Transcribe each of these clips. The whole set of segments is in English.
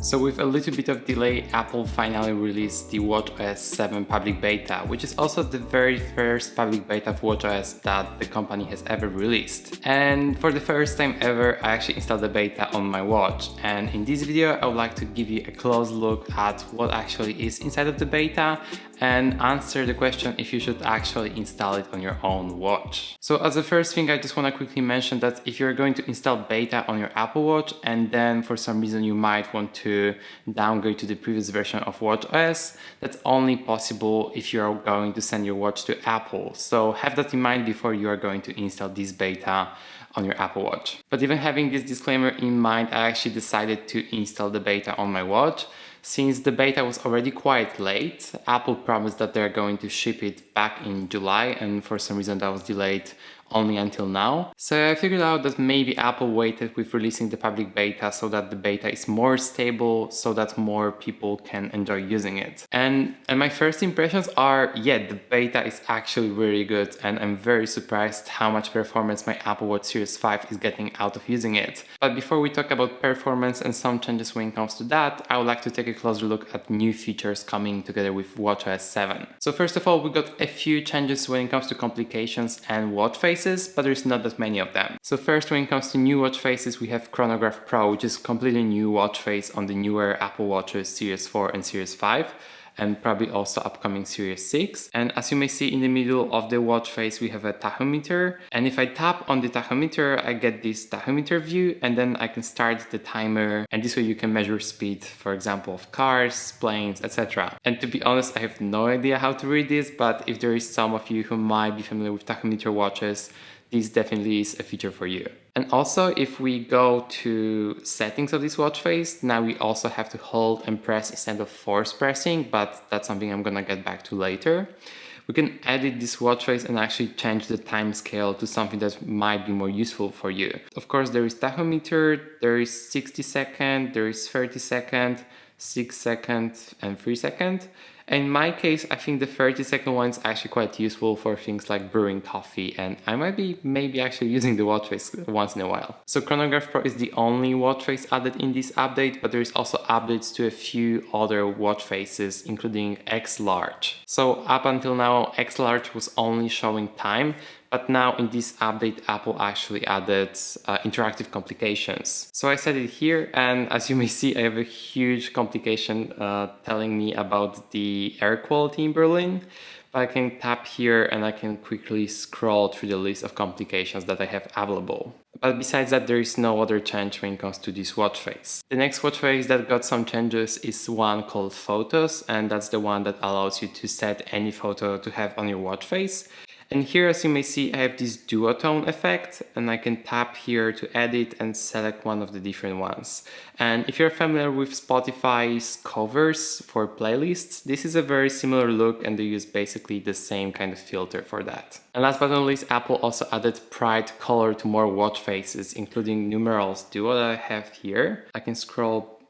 So with a little bit of delay, Apple finally released the watchOS 7 public beta, which is also the very first public beta of watchOS that the company has ever released. And for the first time ever, I actually installed the beta on my watch. And in this video, I would like to give you a close look at what actually is inside of the beta and answer the question if you should actually install it on your own watch. So as the first thing, I just want to quickly mention that if you're going to install beta on your Apple Watch and then for some reason you might want to downgrade to the previous version of watchOS, that's only possible if you're going to send your watch to Apple. So have that in mind before you are going to install this beta on your Apple Watch. But even having this disclaimer in mind, I actually decided to install the beta on my watch. Since the beta was already quite late, Apple promised that they're going to ship it back in July, and for some reason that was delayed only until now. So I figured out that maybe Apple waited with releasing the public beta so that the beta is more stable, so that more people can enjoy using it. And my first impressions are, yeah, the beta is actually really good, and I'm very surprised how much performance my Apple Watch Series 5 is getting out of using it. But before we talk about performance and some changes when it comes to that, I would like to take a closer look at new features coming together with watchOS 7. So first of all, we got a few changes when it comes to complications and watch faces, but there's not that many of them. So first, when it comes to new watch faces, we have Chronograph Pro, which is a completely new watch face on the newer Apple Watches Series 4 and Series 5. And probably also upcoming Series 6. And as you may see in the middle of the watch face, we have a tachometer. And if I tap on the tachometer, I get this tachometer view, and then I can start the timer. And this way you can measure speed, for example, of cars, planes, etc. And to be honest, I have no idea how to read this, but if there is some of you who might be familiar with tachometer watches, this definitely is a feature for you. And also, if we go to settings of this watch face, now we also have to hold and press instead of force pressing, but that's something I'm gonna get back to later. We can edit this watch face and actually change the time scale to something that might be more useful for you. Of course, there is tachometer, there is 60 second, there is 30 second, 6 second, and 3 second. In my case, I think the 30-second one is actually quite useful for things like brewing coffee, and I might be maybe actually using the watch face once in a while. So Chronograph Pro is the only watch face added in this update, but there is also updates to a few other watch faces, including X Large. So up until now, X Large was only showing time, but now in this update, Apple actually added interactive complications. So I set it here, and as you may see, I have a huge complication telling me about the air quality in Berlin. But I can tap here and I can quickly scroll through the list of complications that I have available. But besides that, there is no other change when it comes to this watch face. The next watch face that got some changes is one called Photos, and that's the one that allows you to set any photo to have on your watch face. And here, as you may see, I have this duotone effect, and I can tap here to edit and select one of the different ones. And if you're familiar with Spotify's covers for playlists, this is a very similar look, and they use basically the same kind of filter for that. And last but not least, Apple also added bright color to more watch faces, including numerals duo that I have here. I can scroll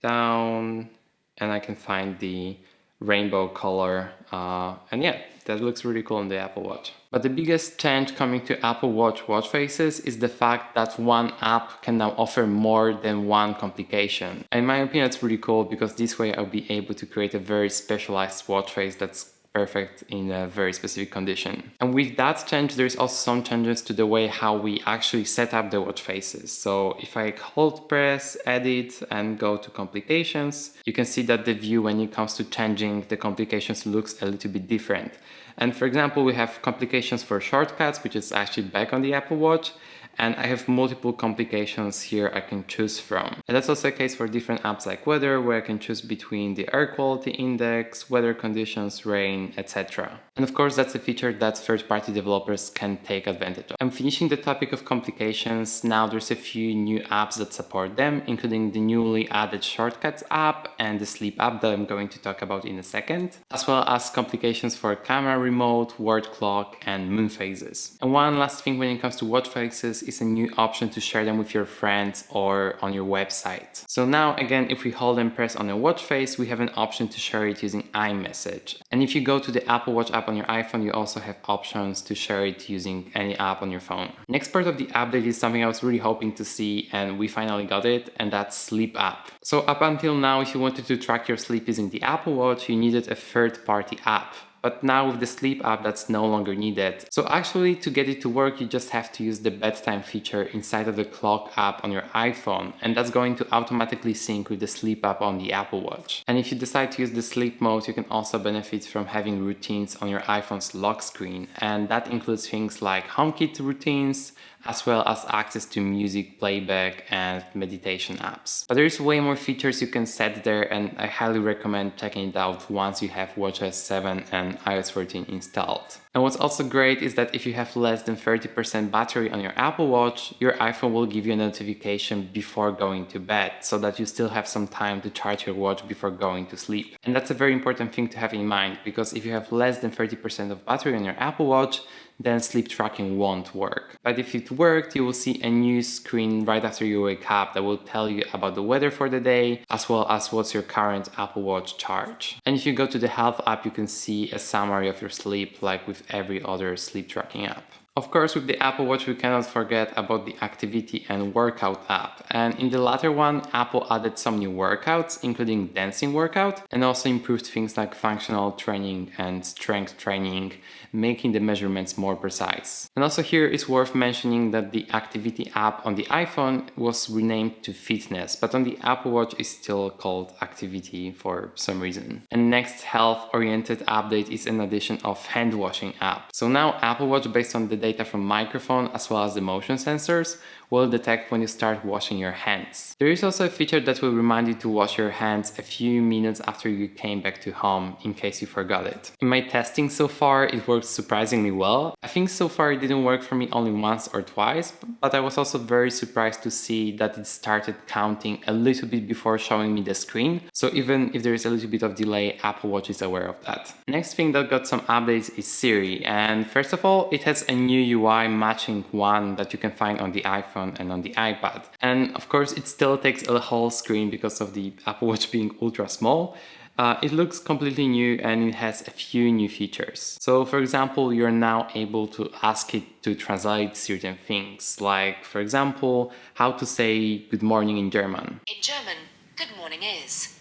down and I can find the rainbow color, and yeah, that looks really cool on the Apple Watch. But the biggest change coming to Apple Watch watch faces is the fact that one app can now offer more than one complication. In my opinion, it's really cool because this way I'll be able to create a very specialized watch face that's perfect in a very specific condition. And with that change, there's also some changes to the way how we actually set up the watch faces. So if I hold press, edit, and go to complications, you can see that the view when it comes to changing the complications looks a little bit different. And for example, we have complications for shortcuts, which is actually back on the Apple Watch. And I have multiple complications here I can choose from. And that's also the case for different apps like weather, where I can choose between the air quality index, weather conditions, rain, etc. And of course, that's a feature that third-party developers can take advantage of. I'm finishing the topic of complications. Now there's a few new apps that support them, including the newly added Shortcuts app and the Sleep app that I'm going to talk about in a second, as well as complications for camera remote, word clock, and moon phases. And one last thing when it comes to watch faces is a new option to share them with your friends or on your website. So now again, if we hold and press on the watch face, we have an option to share it using iMessage. And if you go to the Apple Watch app on your iPhone, you also have options to share it using any app on your phone. Next part of the update is something I was really hoping to see, and we finally got it, and that's Sleep app. So up until now, if you wanted to track your sleep using the Apple Watch, you needed a third-party app. But now with the Sleep app, that's no longer needed. So actually, to get it to work, you just have to use the bedtime feature inside of the Clock app on your iPhone, and that's going to automatically sync with the Sleep app on the Apple Watch. And if you decide to use the sleep mode, you can also benefit from having routines on your iPhone's lock screen, and that includes things like HomeKit routines, as well as access to music playback and meditation apps. But there's way more features you can set there, and I highly recommend checking it out once you have watchOS 7 and iOS 14 installed. And what's also great is that if you have less than 30% battery on your Apple Watch, your iPhone will give you a notification before going to bed, so that you still have some time to charge your watch before going to sleep. And that's a very important thing to have in mind, because if you have less than 30% of battery on your Apple Watch, then sleep tracking won't work. But if it worked, you will see a new screen right after you wake up that will tell you about the weather for the day, as well as what's your current Apple Watch charge. And if you go to the Health app, you can see a summary of your sleep, like with every other sleep tracking app. Of course, with the Apple Watch, we cannot forget about the Activity and Workout app. And in the latter one, Apple added some new workouts, including dancing workout, and also improved things like functional training and strength training, making the measurements more precise. And also here it's worth mentioning that the Activity app on the iPhone was renamed to Fitness, but on the Apple Watch is still called Activity for some reason. And next health-oriented update is an addition of Handwashing app. So now Apple Watch, based on the data from microphone as well as the motion sensors, will detect when you start washing your hands. There is also a feature that will remind you to wash your hands a few minutes after you came back to home, in case you forgot it. In my testing so far, it works surprisingly well. I think so far it didn't work for me only once or twice, but I was also very surprised to see that it started counting a little bit before showing me the screen. So even if there is a little bit of delay, Apple Watch is aware of that. Next thing that got some updates is Siri, and first of all, it has a new UI matching one that you can find on the iPhone and on the iPad. And of course, it still takes a whole screen because of the Apple Watch being ultra small. It looks completely new and it has a few new features. So for example, you're now able to ask it to translate certain things, like for example, how to say good morning in German. In German, good morning is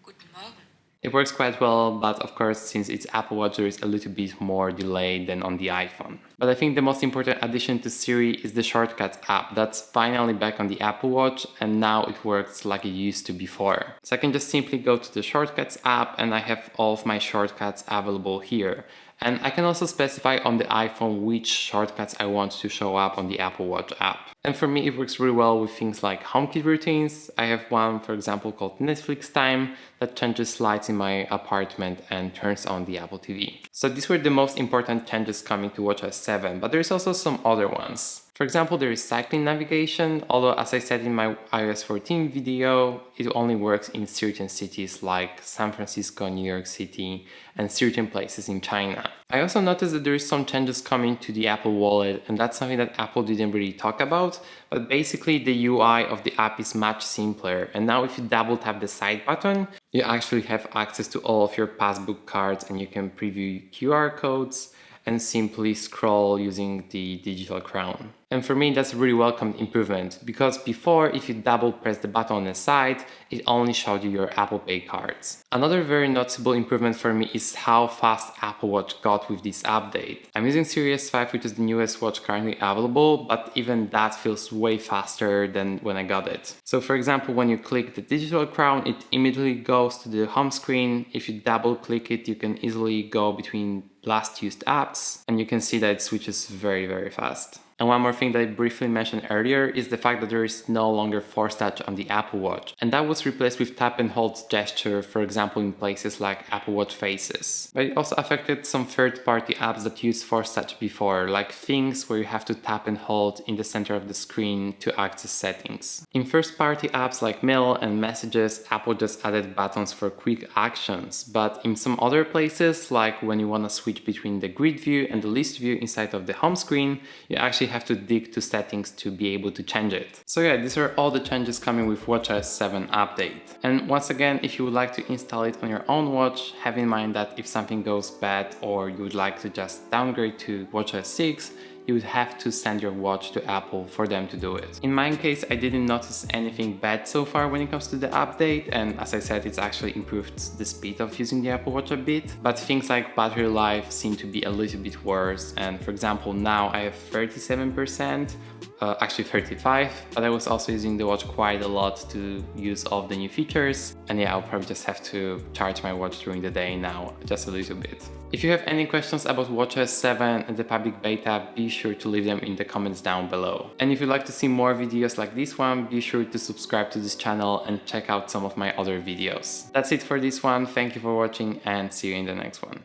Guten Morgen. It works quite well, but of course, since it's Apple Watch, there is a little bit more delay than on the iPhone. But I think the most important addition to Siri is the Shortcuts app. That's finally back on the Apple Watch, and now it works like it used to before. So I can just simply go to the Shortcuts app and I have all of my shortcuts available here. And I can also specify on the iPhone which shortcuts I want to show up on the Apple Watch app. And for me, it works really well with things like HomeKit routines. I have one, for example, called Netflix Time that changes lights in my apartment and turns on the Apple TV. So these were the most important changes coming to watchOS 7, but there's also some other ones. For example, there is cycling navigation, although as I said in my iOS 14 video, it only works in certain cities like San Francisco, New York City, and certain places in China. I also noticed that there is some changes coming to the Apple Wallet, and that's something that Apple didn't really talk about, but basically the UI of the app is much simpler, and now if you double tap the side button, you actually have access to all of your passbook cards and you can preview QR codes and simply scroll using the digital crown. And for me, that's a really welcome improvement, because before, if you double press the button on the side, it only showed you your Apple Pay cards. Another very noticeable improvement for me is how fast Apple Watch got with this update. I'm using Series 5, which is the newest watch currently available, but even that feels way faster than when I got it. So for example, when you click the digital crown, it immediately goes to the home screen. If you double click it, you can easily go between last used apps, and you can see that it switches very, very fast. And one more thing that I briefly mentioned earlier is the fact that there is no longer Force Touch on the Apple Watch. And that was replaced with tap and hold gesture, for example, in places like Apple Watch Faces. But it also affected some third-party apps that used Force Touch before, like things where you have to tap and hold in the center of the screen to access settings. In first-party apps like Mail and Messages, Apple just added buttons for quick actions. But in some other places, like when you want to switch between the grid view and the list view inside of the home screen, you actually actually have to dig to settings to be able to change it. So yeah, these are all the changes coming with watchOS 7 update. And once again, if you would like to install it on your own watch, have in mind that if something goes bad or you would like to just downgrade to watchOS 6, you would have to send your watch to Apple for them to do it. In my case, I didn't notice anything bad so far when it comes to the update, and as I said, it's actually improved the speed of using the Apple Watch a bit, but things like battery life seem to be a little bit worse, and for example, now I have 37%, actually 35, but I was also using the watch quite a lot to use all of the new features, and yeah, I'll probably just have to charge my watch during the day now, just a little bit. If you have any questions about watchOS 7 and the public beta, be sure to leave them in the comments down below. And if you'd like to see more videos like this one, be sure to subscribe to this channel and check out some of my other videos. That's it for this one, thank you for watching and see you in the next one.